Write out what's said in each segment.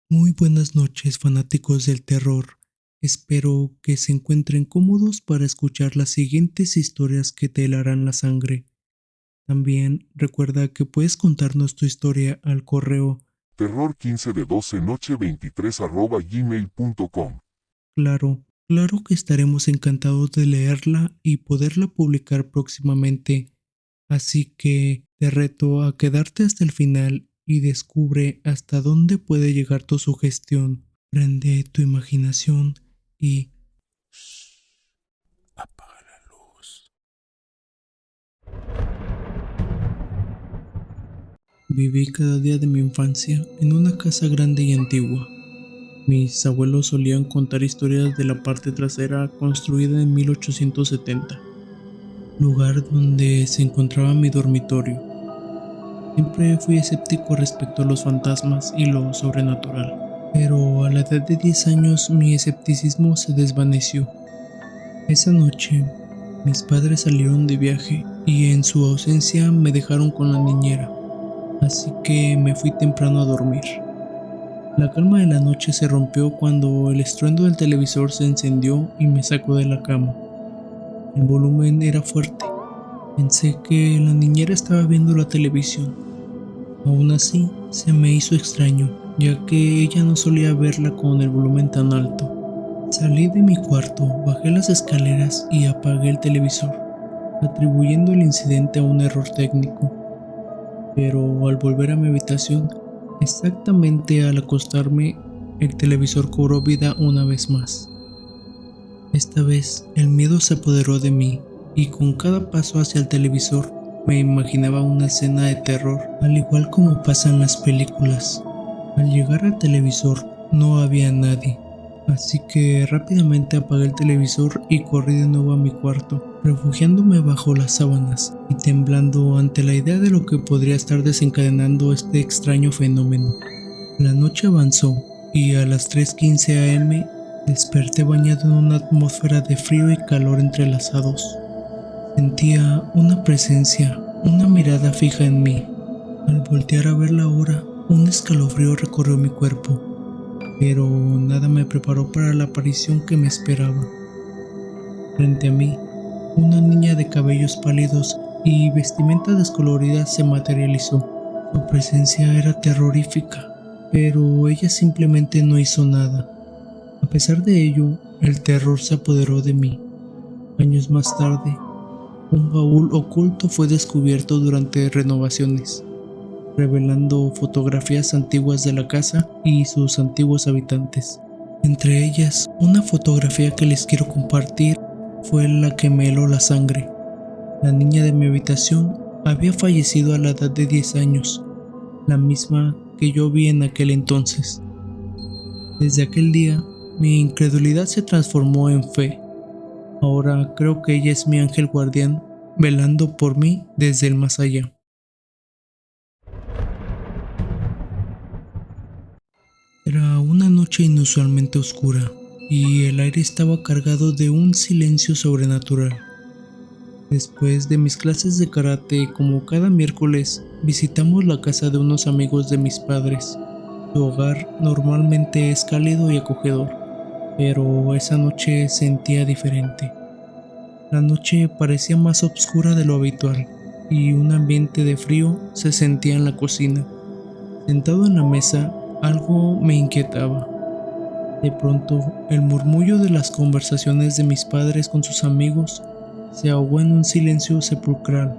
Muy buenas noches, fanáticos del terror. Espero que se encuentren cómodos para escuchar las siguientes historias que te helarán la sangre. También recuerda que puedes contarnos tu historia al correo Terror15 de 12 noche 23@gmail.com. claro que estaremos encantados de leerla y poderla publicar próximamente. Así que te reto a quedarte hasta el final y descubre hasta dónde puede llegar tu sugestión. Prende tu imaginación y Apaga la luz. viví cada día de mi infancia en una casa grande y antigua. Mis abuelos solían contar historias de la parte trasera construida en 1870, lugar donde se encontraba mi dormitorio. Siempre fui escéptico respecto a los fantasmas y lo sobrenatural, pero a la edad de 10 años mi escepticismo se desvaneció. Esa noche, mis padres salieron de viaje y en su ausencia me dejaron con la niñera, así que me fui temprano a dormir. La calma de la noche se rompió cuando el estruendo del televisor se encendió y me sacó de la cama. El volumen era fuerte. Pensé que la niñera estaba viendo la televisión. Aún así, se me hizo extraño, ya que ella no solía verla con el volumen tan alto. Salí de mi cuarto, bajé las escaleras y apagué el televisor, atribuyendo el incidente a un error técnico. Pero al volver a mi habitación, exactamente al acostarme, el televisor cobró vida una vez más. Esta vez el miedo se apoderó de mí y con cada paso hacia el televisor me imaginaba una escena de terror, al igual como pasa en las películas. Al llegar al televisor no había nadie, así que rápidamente apagué el televisor y corrí de nuevo a mi cuarto, refugiándome bajo las sábanas y temblando ante la idea de lo que podría estar desencadenando este extraño fenómeno. La noche avanzó y a las 3:15 am desperté bañado en una atmósfera de frío y calor entrelazados. Sentía una presencia, una mirada fija en mí. Al voltear a ver la hora, un escalofrío recorrió mi cuerpo, pero nada me preparó para la aparición que me esperaba. Frente a mí, una niña de cabellos pálidos y vestimenta descolorida se materializó. Su presencia era terrorífica, pero ella simplemente no hizo nada. A pesar de ello, el terror se apoderó de mí. Años más tarde, un baúl oculto fue descubierto durante renovaciones, revelando fotografías antiguas de la casa y sus antiguos habitantes. Entre ellas, una fotografía que les quiero compartir fue la que me heló la sangre. La niña de mi habitación había fallecido a la edad de 10 años, la misma que yo vi en aquel entonces. Desde aquel día, mi incredulidad se transformó en fe. Ahora creo que ella es mi ángel guardián, velando por mí desde el más allá. Era una noche inusualmente oscura y el aire estaba cargado de un silencio sobrenatural. Después de mis clases de karate, como cada miércoles, visitamos la casa de unos amigos de mis padres. Su hogar normalmente es cálido y acogedor, pero esa noche sentía diferente. La noche parecía más oscura de lo habitual y un ambiente de frío se sentía en la cocina. Sentado en la mesa, algo me inquietaba. De pronto, el murmullo de las conversaciones de mis padres con sus amigos se ahogó en un silencio sepulcral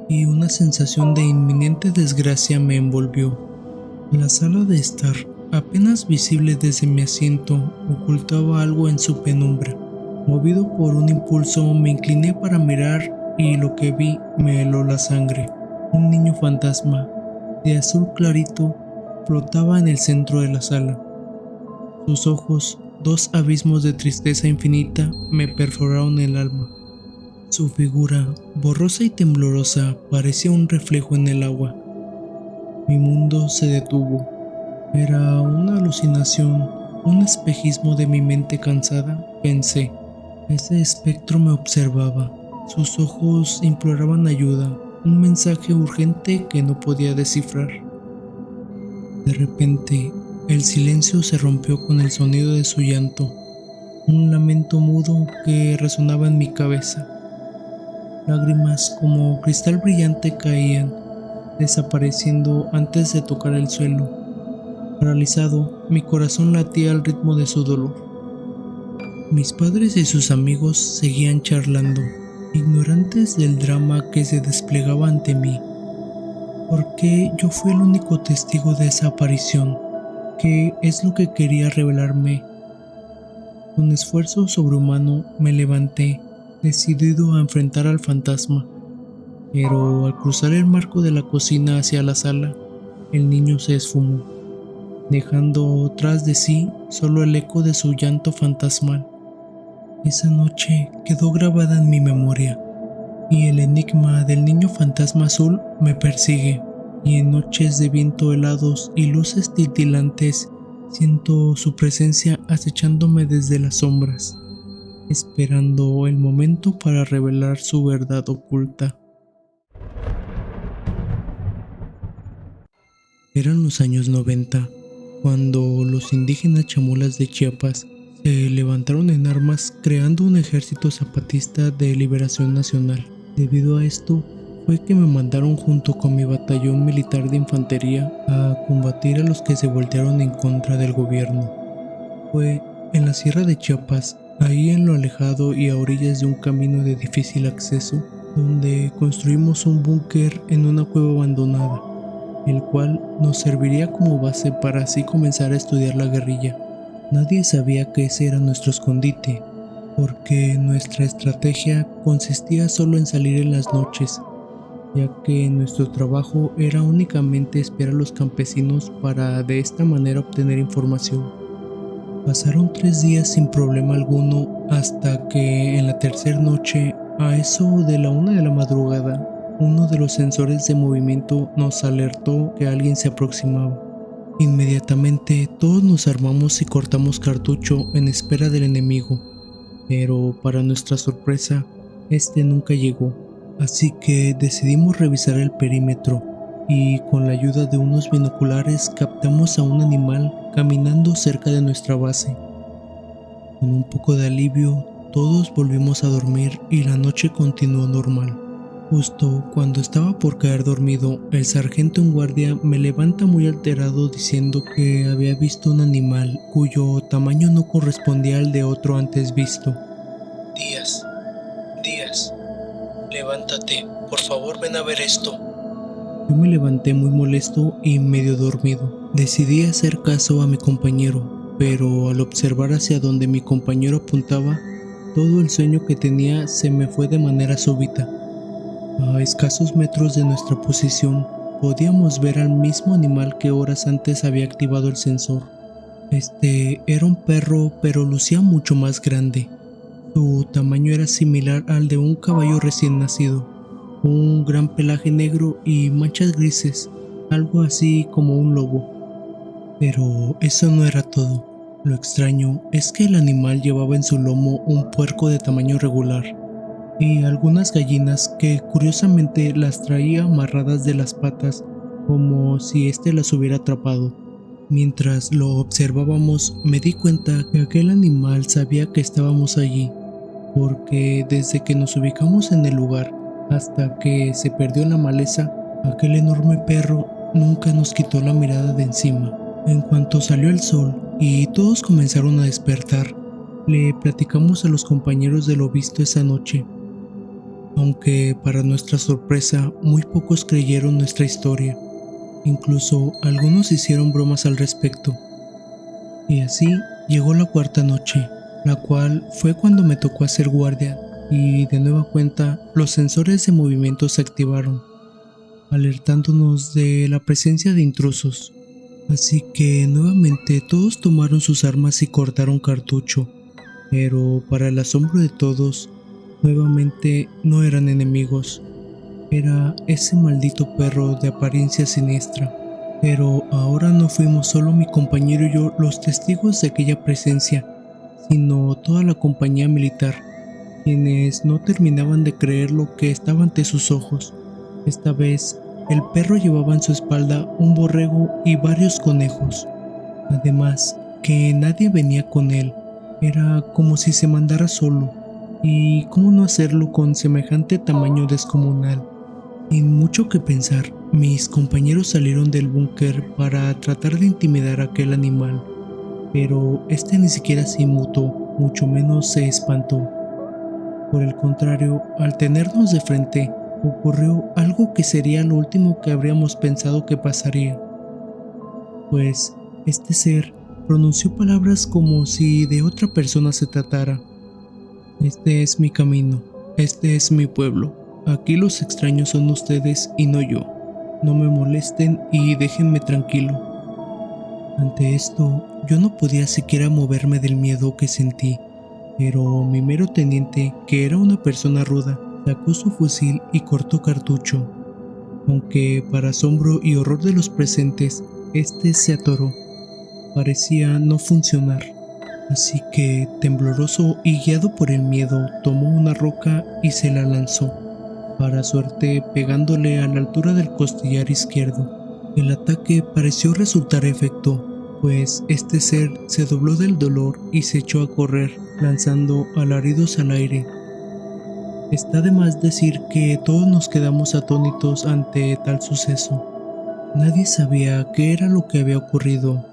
y una sensación de inminente desgracia me envolvió. La sala de estar, apenas visible desde mi asiento, ocultaba algo en su penumbra. Movido por un impulso, me incliné para mirar y lo que vi me heló la sangre. Un niño fantasma, de azul clarito, flotaba en el centro de la sala. Sus ojos, dos abismos de tristeza infinita, me perforaron el alma. Su figura, borrosa y temblorosa, parecía un reflejo en el agua. Mi mundo se detuvo. Era una alucinación, un espejismo de mi mente cansada, pensé. Ese espectro me observaba. Sus ojos imploraban ayuda, un mensaje urgente que no podía descifrar. De repente, el silencio se rompió con el sonido de su llanto, un lamento mudo que resonaba en mi cabeza. Lágrimas como cristal brillante caían, desapareciendo antes de tocar el suelo. Paralizado, mi corazón latía al ritmo de su dolor. Mis padres y sus amigos seguían charlando, ignorantes del drama que se desplegaba ante mí. Porque yo fui el único testigo de esa aparición, que es lo que quería revelarme. Con esfuerzo sobrehumano me levanté, decidido a enfrentar al fantasma. Pero al cruzar el marco de la cocina hacia la sala, el niño se esfumó, dejando tras de sí solo el eco de su llanto fantasmal. Esa noche quedó grabada en mi memoria, y el enigma del niño fantasma azul me persigue, y en noches de viento helados y luces titilantes siento su presencia acechándome desde las sombras, esperando el momento para revelar su verdad oculta. Eran los años 90, cuando los indígenas chamulas de Chiapas se levantaron en armas creando un ejército zapatista de liberación nacional. Debido a esto, fue que me mandaron junto con mi batallón militar de infantería a combatir a los que se voltearon en contra del gobierno. Fue en la sierra de Chiapas, ahí en lo alejado y a orillas de un camino de difícil acceso, donde construimos un búnker en una cueva abandonada, el cual nos serviría como base para así comenzar a estudiar la guerrilla. Nadie sabía que ese era nuestro escondite, porque nuestra estrategia consistía solo en salir en las noches, ya que nuestro trabajo era únicamente espiar a los campesinos para de esta manera obtener información. Pasaron 3 días sin problema alguno hasta que en la tercera noche, a eso de la 1 de la madrugada, uno de los sensores de movimiento nos alertó que alguien se aproximaba. Inmediatamente todos nos armamos y cortamos cartucho en espera del enemigo, pero para nuestra sorpresa, este nunca llegó, así que decidimos revisar el perímetro y con la ayuda de unos binoculares captamos a un animal caminando cerca de nuestra base. Con un poco de alivio, todos volvimos a dormir y la noche continuó normal. Justo cuando estaba por caer dormido, el sargento en guardia me levanta muy alterado diciendo que había visto un animal cuyo tamaño no correspondía al de otro antes visto. Díaz, levántate, por favor ven a ver esto. Yo me levanté muy molesto y medio dormido. Decidí hacer caso a mi compañero, pero al observar hacia donde mi compañero apuntaba, todo el sueño que tenía se me fue de manera súbita. A escasos metros de nuestra posición, podíamos ver al mismo animal que horas antes había activado el sensor. Este era un perro, pero lucía mucho más grande. Su tamaño era similar al de un caballo recién nacido, un gran pelaje negro y manchas grises, algo así como un lobo. Pero eso no era todo. Lo extraño es que el animal llevaba en su lomo un puerco de tamaño regular y algunas gallinas que curiosamente las traía amarradas de las patas como si éste las hubiera atrapado. Mientras lo observábamos me di cuenta que aquel animal sabía que estábamos allí, porque desde que nos ubicamos en el lugar hasta que se perdió en la maleza, aquel enorme perro nunca nos quitó la mirada de encima. En cuanto salió el sol y todos comenzaron a despertar, le platicamos a los compañeros de lo visto esa noche. Aunque para nuestra sorpresa muy pocos creyeron nuestra historia, incluso algunos hicieron bromas al respecto. Y así llegó la cuarta noche, la cual fue cuando me tocó hacer guardia y de nueva cuenta los sensores de movimiento se activaron, alertándonos de la presencia de intrusos. Así que nuevamente todos tomaron sus armas y cortaron cartucho, pero para el asombro de todos, nuevamente no eran enemigos, era ese maldito perro de apariencia siniestra. Pero ahora no fuimos solo mi compañero y yo los testigos de aquella presencia, sino toda la compañía militar, quienes no terminaban de creer lo que estaba ante sus ojos. Esta vez, el perro llevaba en su espalda un borrego y varios conejos. Además, que nadie venía con él. Era como si se mandara solo. ¿Y cómo no hacerlo con semejante tamaño descomunal? Sin mucho que pensar, mis compañeros salieron del búnker para tratar de intimidar a aquel animal, pero este ni siquiera se inmutó, mucho menos se espantó. Por el contrario, al tenernos de frente, ocurrió algo que sería lo último que habríamos pensado que pasaría, pues este ser pronunció palabras como si de otra persona se tratara. Este es mi camino, este es mi pueblo. Aquí los extraños son ustedes y no yo. No me molesten y déjenme tranquilo. Ante esto, yo no podía siquiera moverme del miedo que sentí, pero mi mero teniente, que era una persona ruda, sacó su fusil y cortó cartucho. Aunque, para asombro y horror de los presentes, este se atoró. Parecía no funcionar. Así que, tembloroso y guiado por el miedo, tomó una roca y se la lanzó, para suerte pegándole a la altura del costillar izquierdo. El ataque pareció resultar efecto, pues este ser se dobló del dolor y se echó a correr, lanzando alaridos al aire. Está de más decir que todos nos quedamos atónitos ante tal suceso. Nadie sabía qué era lo que había ocurrido.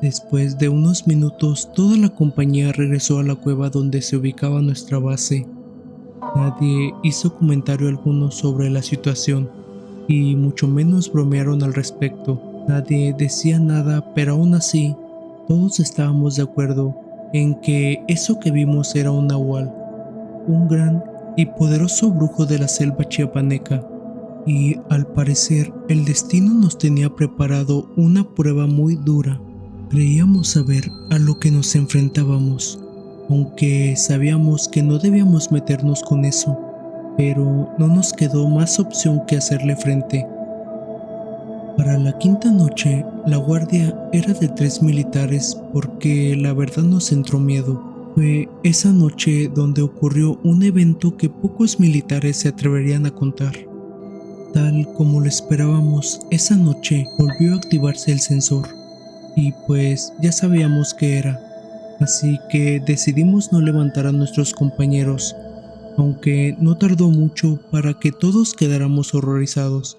Después de unos minutos, toda la compañía regresó a la cueva donde se ubicaba nuestra base. Nadie hizo comentario alguno sobre la situación, y mucho menos bromearon al respecto. Nadie decía nada, pero aún así, todos estábamos de acuerdo en que eso que vimos era un nahual, un gran y poderoso brujo de la selva chiapaneca, y al parecer el destino nos tenía preparado una prueba muy dura. Creíamos saber a lo que nos enfrentábamos, aunque sabíamos que no debíamos meternos con eso, pero no nos quedó más opción que hacerle frente. Para la quinta noche, la guardia era de 3 militares porque la verdad nos entró miedo. Fue esa noche donde ocurrió un evento que pocos militares se atreverían a contar. Tal como lo esperábamos, esa noche volvió a activarse el sensor. Y pues ya sabíamos qué era, así que decidimos no levantar a nuestros compañeros, aunque no tardó mucho para que todos quedáramos horrorizados,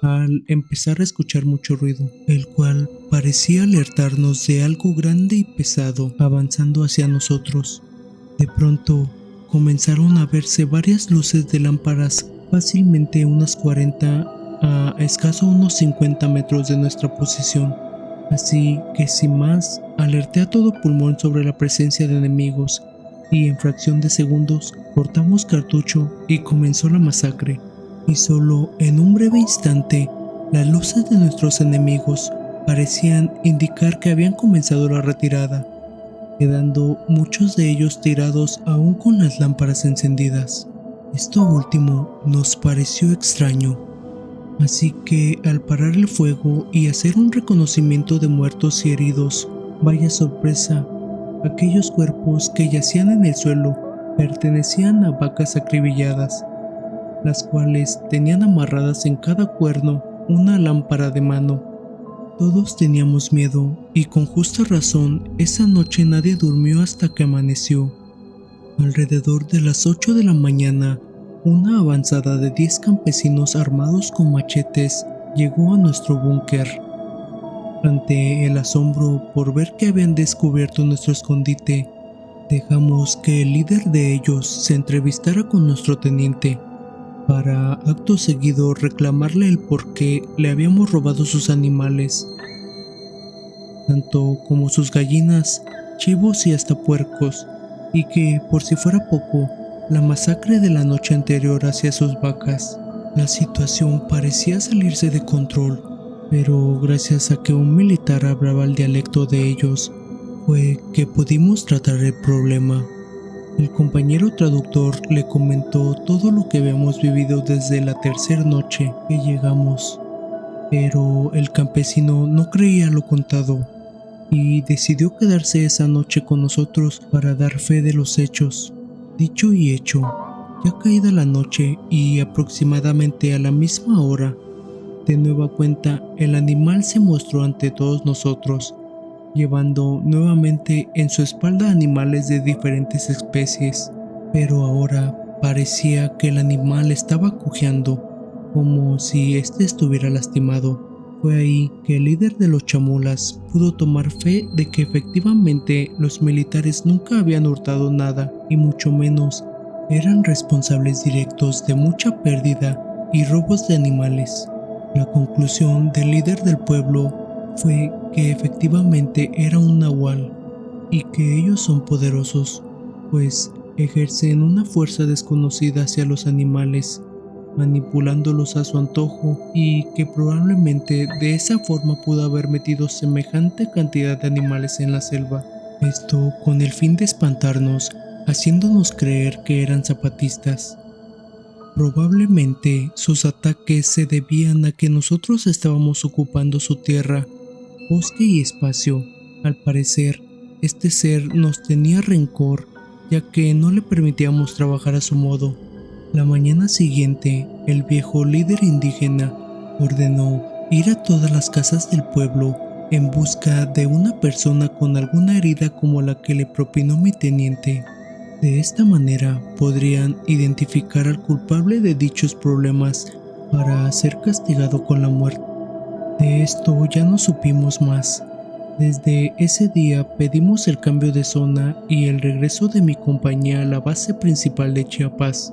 al empezar a escuchar mucho ruido, el cual parecía alertarnos de algo grande y pesado avanzando hacia nosotros. De pronto, comenzaron a verse varias luces de lámparas, fácilmente unas 40 a escaso unos 50 metros de nuestra posición. Así que sin más, alerté a todo pulmón sobre la presencia de enemigos y en fracción de segundos cortamos cartucho y comenzó la masacre. Y solo en un breve instante, las luces de nuestros enemigos parecían indicar que habían comenzado la retirada, quedando muchos de ellos tirados aún con las lámparas encendidas. Esto último nos pareció extraño. Así que al parar el fuego y hacer un reconocimiento de muertos y heridos, vaya sorpresa, aquellos cuerpos que yacían en el suelo pertenecían a vacas acribilladas, las cuales tenían amarradas en cada cuerno una lámpara de mano. Todos teníamos miedo y con justa razón esa noche nadie durmió hasta que amaneció. Alrededor de las 8 de la mañana, una avanzada de 10 campesinos armados con machetes llegó a nuestro búnker. Ante el asombro por ver que habían descubierto nuestro escondite, dejamos que el líder de ellos se entrevistara con nuestro teniente, para acto seguido reclamarle el por qué le habíamos robado sus animales, tanto como sus gallinas, chivos y hasta puercos, y que, por si fuera poco, la masacre de la noche anterior hacia sus vacas. La situación parecía salirse de control, pero gracias a que un militar hablaba el dialecto de ellos, fue que pudimos tratar el problema. El compañero traductor le comentó todo lo que habíamos vivido desde la tercera noche que llegamos, pero el campesino no creía lo contado y decidió quedarse esa noche con nosotros para dar fe de los hechos. Dicho y hecho, ya caída la noche y aproximadamente a la misma hora, de nueva cuenta el animal se mostró ante todos nosotros, llevando nuevamente en su espalda animales de diferentes especies, pero ahora parecía que el animal estaba cojeando, como si éste estuviera lastimado. Fue ahí que el líder de los chamulas pudo tomar fe de que efectivamente los militares nunca habían hurtado nada y mucho menos eran responsables directos de mucha pérdida y robos de animales. La conclusión del líder del pueblo fue que efectivamente era un nahual y que ellos son poderosos, pues ejercen una fuerza desconocida hacia los animales, manipulándolos a su antojo, y que probablemente de esa forma pudo haber metido semejante cantidad de animales en la selva. Esto con el fin de espantarnos, haciéndonos creer que eran zapatistas. Probablemente sus ataques se debían a que nosotros estábamos ocupando su tierra, bosque y espacio. Al parecer, este ser nos tenía rencor, ya que no le permitíamos trabajar a su modo. La mañana siguiente, el viejo líder indígena ordenó ir a todas las casas del pueblo en busca de una persona con alguna herida como la que le propinó mi teniente. De esta manera podrían identificar al culpable de dichos problemas para ser castigado con la muerte. De esto ya no supimos más. Desde ese día pedimos el cambio de zona y el regreso de mi compañía a la base principal de Chiapas,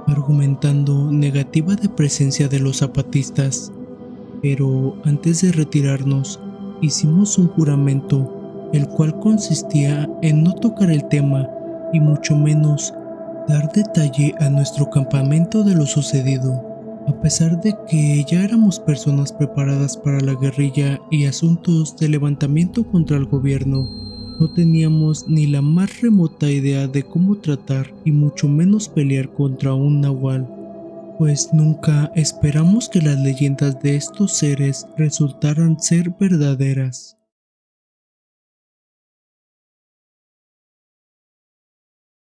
argumentando negativa de presencia de los zapatistas. Pero antes de retirarnos, hicimos un juramento, el cual consistía en no tocar el tema y mucho menos dar detalle a nuestro campamento de lo sucedido. A pesar de que ya éramos personas preparadas para la guerrilla y asuntos de levantamiento contra el gobierno, no teníamos ni la más remota idea de cómo tratar y mucho menos pelear contra un nahual, pues nunca esperamos que las leyendas de estos seres resultaran ser verdaderas.